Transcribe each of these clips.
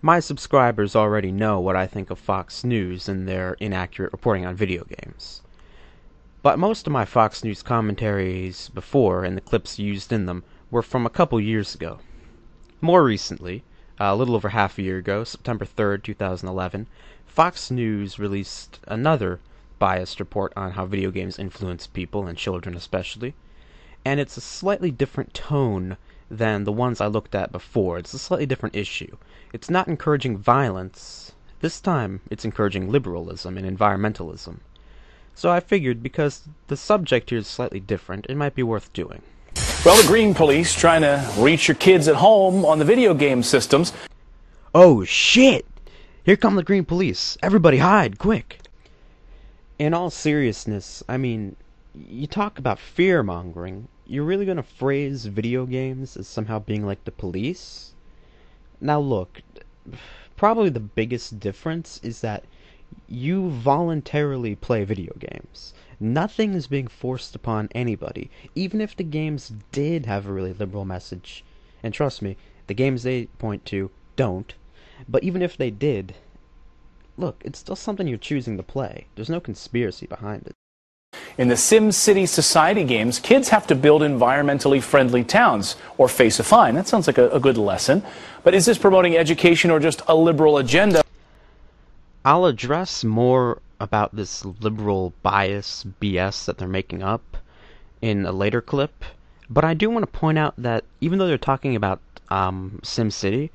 My subscribers already know what I think of Fox News and their inaccurate reporting on video games. But most of my Fox News commentaries before, and the clips used in them, were from a couple years ago. More recently, a little over half a year ago, September 3rd, 2011, Fox News released another biased report on how video games influence people, and children especially, and it's a slightly different tone than the ones I looked at before. It's a slightly different issue. It's not encouraging violence. This time, it's encouraging liberalism and environmentalism. So I figured, because the subject here is slightly different, it might be worth doing. Well, the Green Police trying to reach your kids at home on the video game systems. Oh shit! Here come the Green Police. Everybody hide, quick! In all seriousness, I mean, you talk about fear-mongering. You're really gonna phrase video games as somehow being like the police? Now look, probably the biggest difference is that you voluntarily play video games. Nothing is being forced upon anybody, even if the games did have a really liberal message. And trust me, the games they point to don't. But even if they did, look, it's still something you're choosing to play. There's no conspiracy behind it. In the SimCity Society games, kids have to build environmentally friendly towns or face a fine. That sounds like a good lesson. But is this promoting education or just a liberal agenda? I'll address more about this liberal bias BS that they're making up in a later clip, but I do want to point out that even though they're talking about SimCity,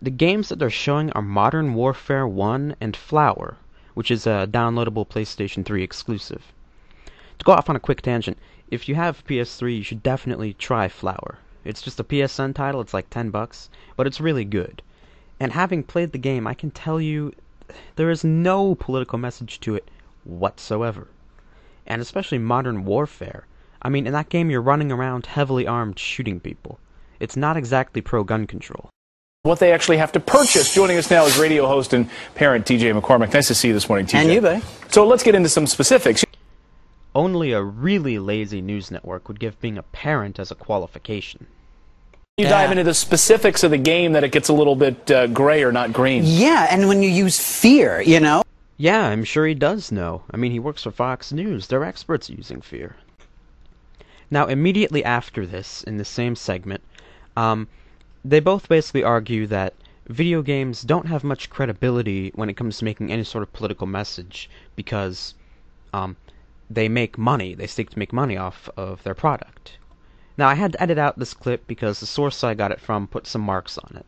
the games that they're showing are Modern Warfare 1 and Flower, which is a downloadable PlayStation 3 exclusive. To go off on a quick tangent, if you have PS3, you should definitely try Flower. It's just a PSN title, it's like $10, but it's really good. And having played the game, I can tell you there is no political message to it whatsoever. And especially Modern Warfare. I mean, in that game you're running around heavily armed shooting people. It's not exactly pro-gun control. What they actually have to purchase. Joining us now is radio host and parent TJ McCormick. Nice to see you this morning, TJ. And you, buddy. So let's get into some specifics. Only a really lazy news network would give being a parent as a qualification. You dive into the specifics of the game that it gets a little bit gray or not green. Yeah, and when you use fear, you know? Yeah, I'm sure he does know. I mean, he works for Fox News. They're experts using fear. Now, immediately after this, in the same segment, they both basically argue that video games don't have much credibility when it comes to making any sort of political message because they make money. They seek to make money off of their product. Now, I had to edit out this clip because the source I got it from put some marks on it.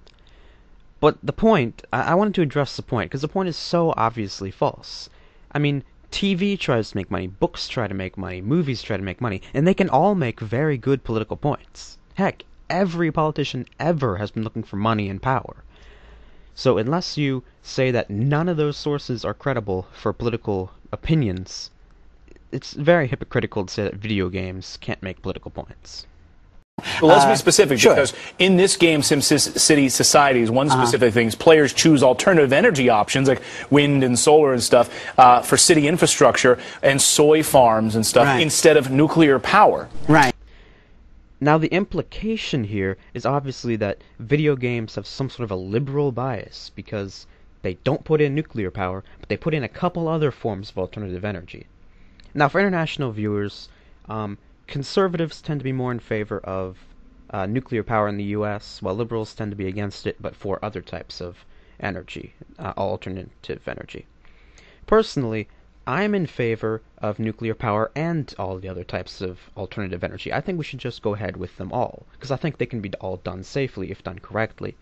But the point, I wanted to address the point, because the point is so obviously false. I mean, TV tries to make money, books try to make money, movies try to make money, and they can all make very good political points. Heck, every politician ever has been looking for money and power. So unless you say that none of those sources are credible for political opinions, it's very hypocritical to say that video games can't make political points. Well, let's be specific, sure. because in this game, SimCity Societies, one specific thing is players choose alternative energy options like wind and solar and stuff for city infrastructure and soy farms and stuff instead of nuclear power. Right. Now, the implication here is obviously that video games have some sort of a liberal bias because they don't put in nuclear power, but they put in a couple other forms of alternative energy. Now, for international viewers, conservatives tend to be more in favor of nuclear power in the U.S., while liberals tend to be against it, but for other types of energy, alternative energy. Personally, I'm in favor of nuclear power and all the other types of alternative energy. I think we should just go ahead with them all, because I think they can be all done safely if done correctly.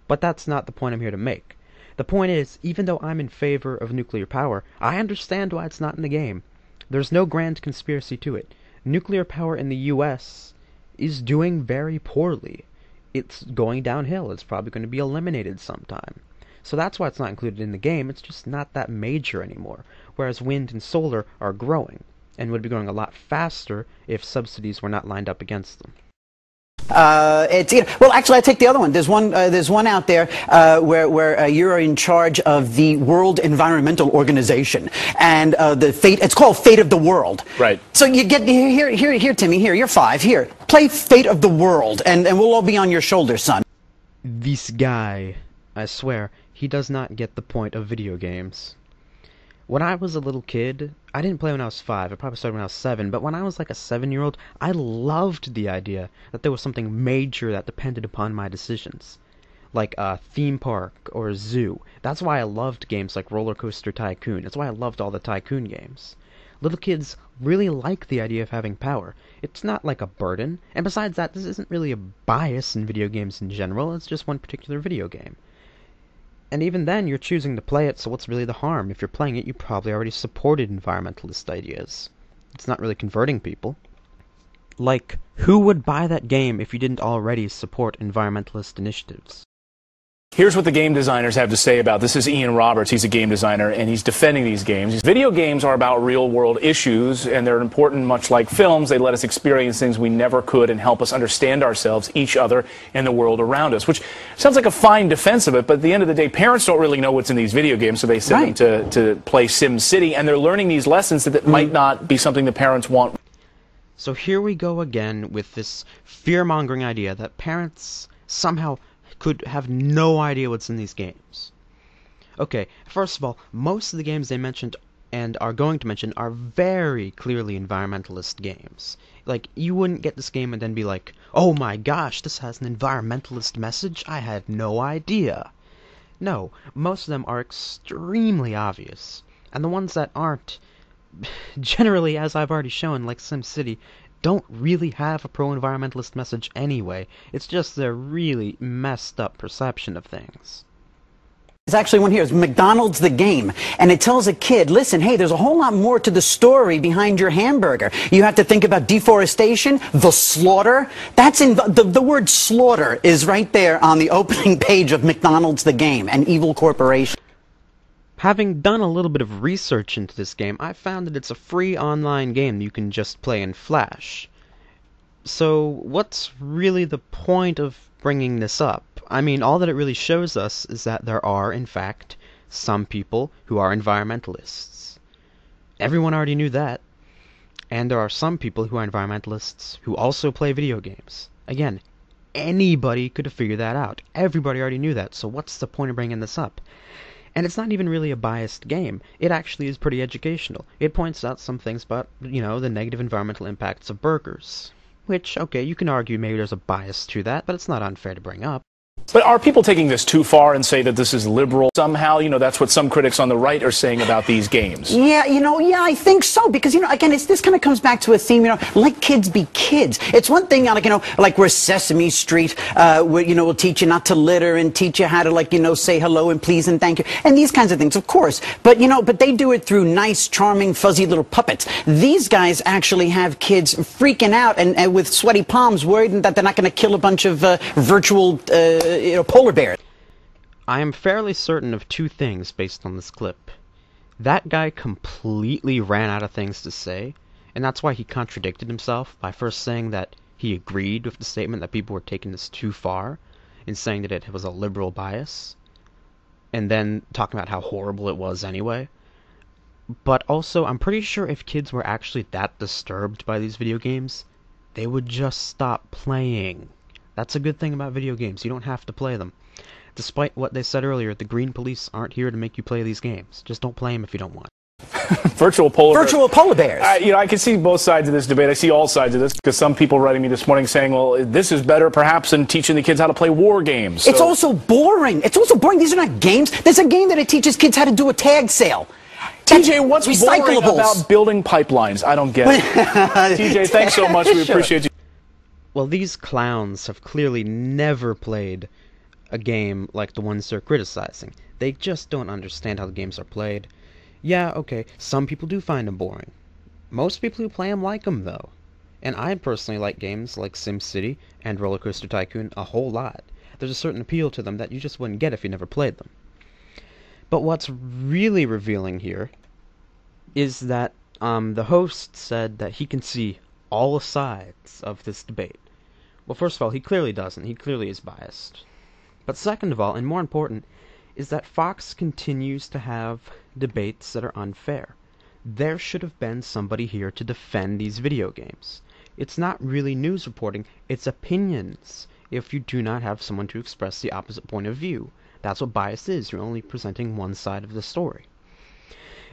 But that's not the point I'm here to make. The point is, even though I'm in favor of nuclear power, I understand why it's not in the game. There's no grand conspiracy to it. Nuclear power in the U.S. is doing very poorly. It's going downhill. It's probably going to be eliminated sometime. So that's why it's not included in the game. It's just not that major anymore. Whereas wind and solar are growing, and would be growing a lot faster if subsidies were not lined up against them. Well, actually, I take the other one. There's one out there where you're in charge of the World Environmental Organization, and it's called Fate of the World. Right. So you get here, Timmy. Here, you're 5. Here, play Fate of the World, and we'll all be on your shoulders, son. This guy I swear, he does not get the point of video games. When I was a little kid, I didn't play when I was 5, I probably started when I was 7, but when I was like a 7-year-old, I loved the idea that there was something major that depended upon my decisions. Like a theme park or a zoo. That's why I loved games like Roller Coaster Tycoon. That's why I loved all the Tycoon games. Little kids really like the idea of having power. It's not like a burden, and besides that, this isn't really a bias in video games in general, it's just one particular video game. And even then, you're choosing to play it, so what's really the harm? If you're playing it, you probably already supported environmentalist ideas. It's not really converting people. Like, who would buy that game if you didn't already support environmentalist initiatives? Here's what the game designers have to say about this. This is Ian Roberts. He's a game designer, and he's defending these games. Video games are about real-world issues, and they're important, much like films. They let us experience things we never could and help us understand ourselves, each other, and the world around us, which sounds like a fine defense of it, but at the end of the day, parents don't really know what's in these video games, so they send them to play Sim City, and they're learning these lessons that might not be something the parents want. So here we go again with this fear-mongering idea that parents somehow could have no idea what's in these games. Okay, first of all, most of the games they mentioned and are going to mention are very clearly environmentalist games. Like, you wouldn't get this game and then be like, oh my gosh, this has an environmentalist message? I had no idea. No, most of them are extremely obvious. And the ones that aren't, generally, as I've already shown, like SimCity, don't really have a pro-environmentalist message anyway. It's just their really messed up perception of things. There's actually one here. It's McDonald's the game. And it tells a kid, listen, hey, there's a whole lot more to the story behind your hamburger. You have to think about deforestation, the slaughter. That's in the word slaughter is right there on the opening page of McDonald's the game, an evil corporation. Having done a little bit of research into this game, I found that it's a free online game you can just play in Flash. So, what's really the point of bringing this up? I mean, all that it really shows us is that there are, in fact, some people who are environmentalists. Everyone already knew that. And there are some people who are environmentalists who also play video games. Again, anybody could have figured that out. Everybody already knew that, so what's the point of bringing this up? And it's not even really a biased game. It actually is pretty educational. It points out some things about, you know, the negative environmental impacts of burgers. Which, okay, you can argue maybe there's a bias to that, but it's not unfair to bring up. But are people taking this too far and say that this is liberal somehow? You know, that's what some critics on the right are saying about these games. Yeah, I think so. Because, again, this kind of comes back to a theme, let kids be kids. It's one thing, like where Sesame Street, will teach you not to litter and teach you how to, say hello and please and thank you. And these kinds of things, of course. But, but they do it through nice, charming, fuzzy little puppets. These guys actually have kids freaking out and with sweaty palms worried that they're not going to kill a bunch of virtual polar bears. I am fairly certain of two things based on this clip. That guy completely ran out of things to say, and that's why he contradicted himself by first saying that he agreed with the statement that people were taking this too far, and saying that it was a liberal bias, and then talking about how horrible it was anyway. But also, I'm pretty sure if kids were actually that disturbed by these video games, they would just stop playing. That's a good thing about video games. You don't have to play them. Despite what they said earlier, the green police aren't here to make you play these games. Just don't play them if you don't want. Virtual polar bears. I can see both sides of this debate. I see all sides of this because some people writing me this morning saying, well, this is better perhaps than teaching the kids how to play war games. So. It's also boring. These are not games. There's a game that it teaches kids how to do a tag sale. TJ, what's boring about building pipelines? I don't get it. TJ, thanks so much. We appreciate you. Well, these clowns have clearly never played a game like the ones they're criticizing. They just don't understand how the games are played. Yeah, okay, some people do find them boring. Most people who play them like them, though. And I personally like games like SimCity and Roller Coaster Tycoon a whole lot. There's a certain appeal to them that you just wouldn't get if you never played them. But what's really revealing here is that the host said that he can see all sides of this debate. Well, first of all, he clearly doesn't. He clearly is biased. But second of all, and more important, is that Fox continues to have debates that are unfair. There should have been somebody here to defend these video games. It's not really news reporting, it's opinions. if you do not have someone to express the opposite point of view. That's what bias is. You're only presenting one side of the story.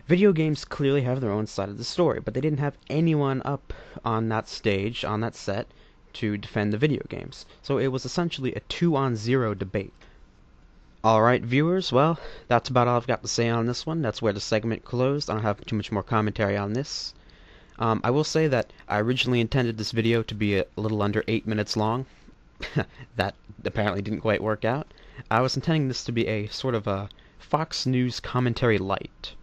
Video games clearly have their own side of the story, but they didn't have anyone up on that stage, on that set, to defend the video games. So it was essentially a 2-on-0 debate. Alright, viewers, well, that's about all I've got to say on this one. That's where the segment closed. I don't have too much more commentary on this. I will say that I originally intended this video to be a little under 8 minutes long. That apparently didn't quite work out. I was intending this to be a sort of a Fox News commentary light.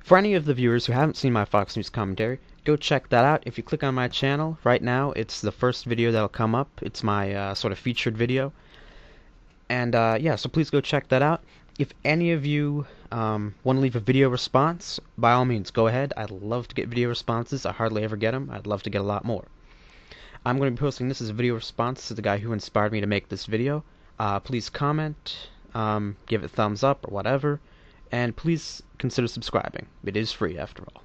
For any of the viewers who haven't seen my Fox News commentary, go check that out. If you click on my channel, right now, it's the first video that'll come up. It's my sort of featured video. And yeah, so please go check that out. If any of you want to leave a video response, by all means, go ahead. I'd love to get video responses. I hardly ever get them. I'd love to get a lot more. I'm going to be posting this as a video response to the guy who inspired me to make this video. Please comment, give it a thumbs up or whatever, and please consider subscribing. It is free after all.